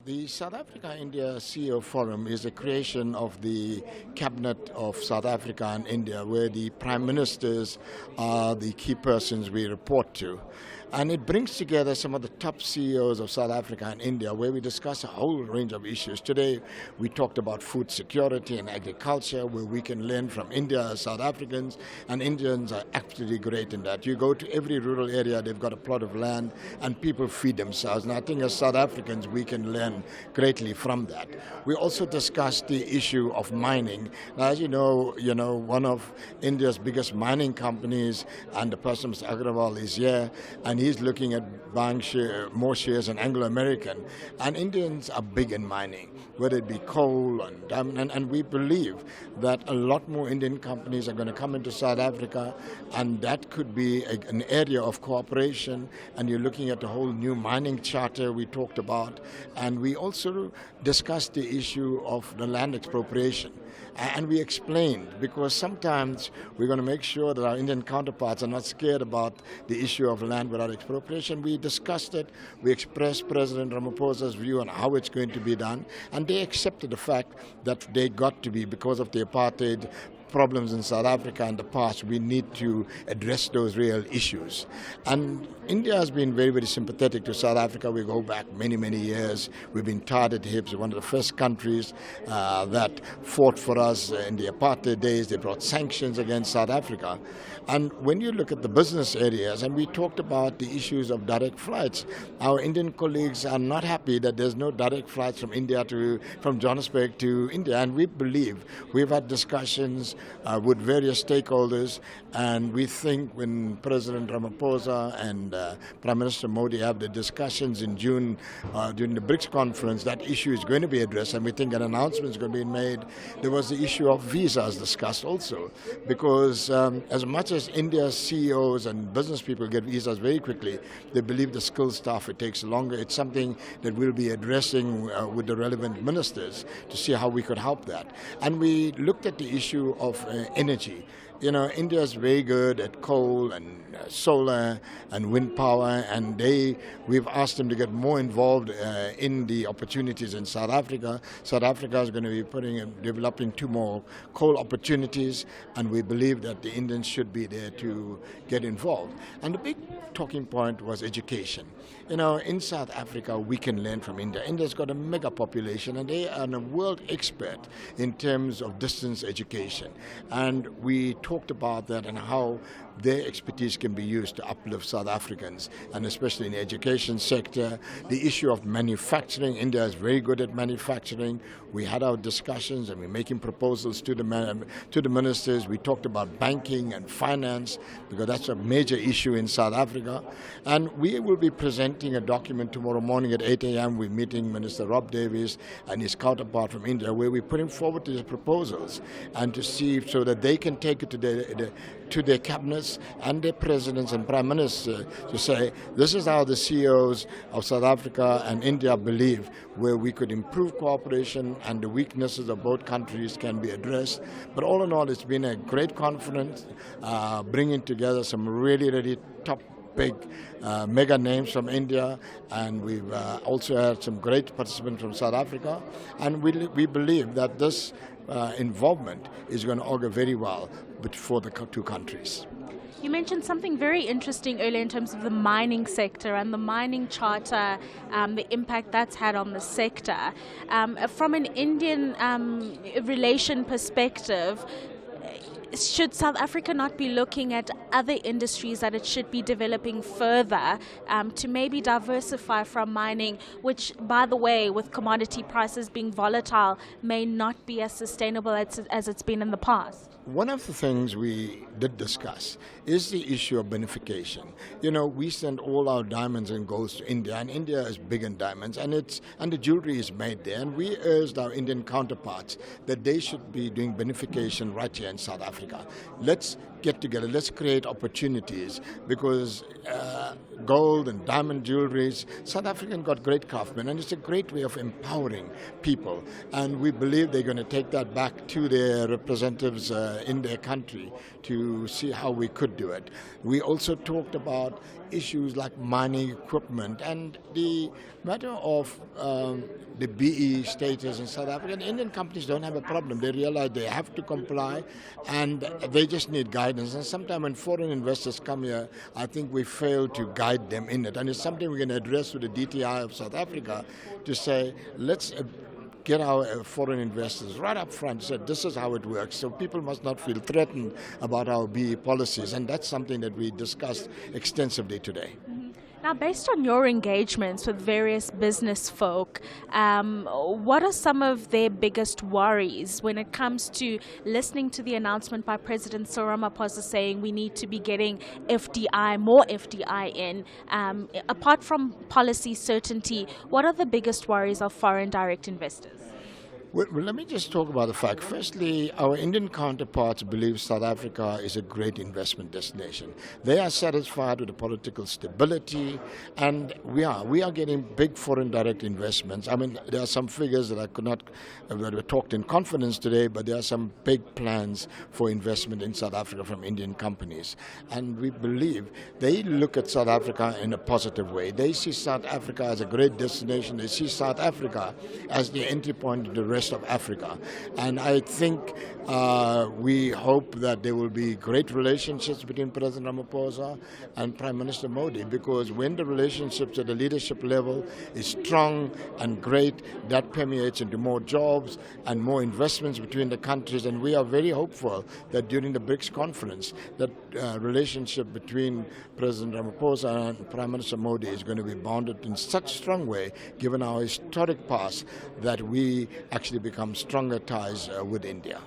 The South Africa-India CEO Forum is a creation of the Cabinet of South Africa and India, where the Prime Ministers are the key persons we report to. And it brings together some of the top CEOs of South Africa and India, where we discuss a whole range of issues. Today, we talked about food security and agriculture, where we can learn from India as South Africans, and Indians are absolutely great in that. You go to every rural area, they've got a plot of land, and people feed themselves. And I think as South Africans, we can learn greatly from that. We also discussed the issue of mining. Now, as you know, one of India's biggest mining companies, and the person, Mr. Agrawal, is here, and he's looking at buying more shares in Anglo-American. And Indians are big in mining, whether it be coal and diamond. And we believe that a lot more Indian companies are going to come into South Africa, and that could be an area of cooperation. And you're looking at a whole new mining charter we talked about. And we also discussed the issue of the land expropriation. And we explained, because sometimes we're going to make sure that our Indian counterparts are not scared about the issue of land without expropriation. We discussed it. We expressed President Ramaphosa's view on how it's going to be done. And they accepted the fact that they got to be, because of the apartheid problems in South Africa in the past, we need to address those real issues. And India has been very, very sympathetic to South Africa. We go back many, many years. We've been tied at hips. We're one of the first countries that fought for us in the apartheid days. They brought sanctions against South Africa. And when you look at the business areas, and we talked about the issues of direct flights, our Indian colleagues are not happy that there's no direct flights from Johannesburg to India. And we believe, we've had discussions with various stakeholders, and we think when President Ramaphosa and Prime Minister Modi have the discussions in June during the BRICS conference, that issue is going to be addressed, and we think an announcement is going to be made. There was the issue of visas discussed also, because as much as India's CEOs and business people get visas very quickly, they believe the skilled staff, it takes longer. It's something that we'll be addressing with the relevant ministers to see how we could help that. And we looked at the issue of energy. India is very good at coal and solar and wind power, and we've asked them to get more involved in the opportunities in South Africa. South Africa is going to be developing 2 more coal opportunities, and we believe that the Indians should be there to get involved. And the big talking point was education. In South Africa, we can learn from India. India's got a mega population, and they are a world expert in terms of distance education. And we talked about that and how their expertise can be used to uplift South Africans, and especially in the education sector. The issue of manufacturing, India is very good at manufacturing. We had our discussions, and we're making proposals to the ministers. We talked about banking and finance, because that's a major issue in South Africa. And we will be presenting a document tomorrow morning at 8 a.m. We're meeting Minister Rob Davies and his counterpart from India, where we're putting forward these proposals, and to see so that they can take it to their cabinets and their presidents and prime ministers to say, this is how the CEOs of South Africa and India believe, where we could improve cooperation and the weaknesses of both countries can be addressed. But all in all, it's been a great conference, bringing together some really, really top big mega names from India, and we've also had some great participants from South Africa, and we believe that this involvement is going to augur very well for the 2 countries. You mentioned something very interesting earlier in terms of the mining sector and the mining charter, the impact that's had on the sector. From an Indian relation perspective, should South Africa not be looking at other industries that it should be developing further to maybe diversify from mining, which, by the way, with commodity prices being volatile, may not be as sustainable as it's been in the past? One of the things we did discuss is the issue of beneficiation. We send all our diamonds and golds to India, and India is big in diamonds, and the jewelry is made there. And we urged our Indian counterparts that they should be doing beneficiation right here in South Africa. Let's get together, let's create opportunities, because gold and diamond jewelries, South African got great craftsmen, and it's a great way of empowering people. And we believe they're going to take that back to their representatives in their country to see how we could do it. We also talked about issues like mining equipment and the matter of the BE status in South Africa. The Indian companies don't have a problem. They realize they have to comply, and they just need guidance. And sometimes when foreign investors come here, I think we fail to guide them in it. And it's something we're going to address with the DTI of South Africa to say, let's get our foreign investors right up front, said this is how it works. So people must not feel threatened about our BE policies, and that's something that we discussed extensively today. Now, based on your engagements with various business folk, what are some of their biggest worries when it comes to listening to the announcement by President Cyril Ramaphosa saying we need to be getting FDI, more FDI in? Apart from policy certainty, what are the biggest worries of foreign direct investors? Well, let me just talk about the fact. Firstly, our Indian counterparts believe South Africa is a great investment destination. They are satisfied with the political stability, and we are getting big foreign direct investments. I mean, there are some figures that I could not, that were talked in confidence today, but there are some big plans for investment in South Africa from Indian companies. And we believe they look at South Africa in a positive way. They see South Africa as a great destination. They see South Africa as the entry point to the rest of Africa. And I think we hope that there will be great relationships between President Ramaphosa and Prime Minister Modi, because when the relationships at the leadership level is strong and great, that permeates into more jobs and more investments between the countries. And we are very hopeful that during the BRICS conference, that relationship between President Ramaphosa and Prime Minister Modi is going to be bonded in such a strong way, given our historic past, that we actually become stronger ties with India.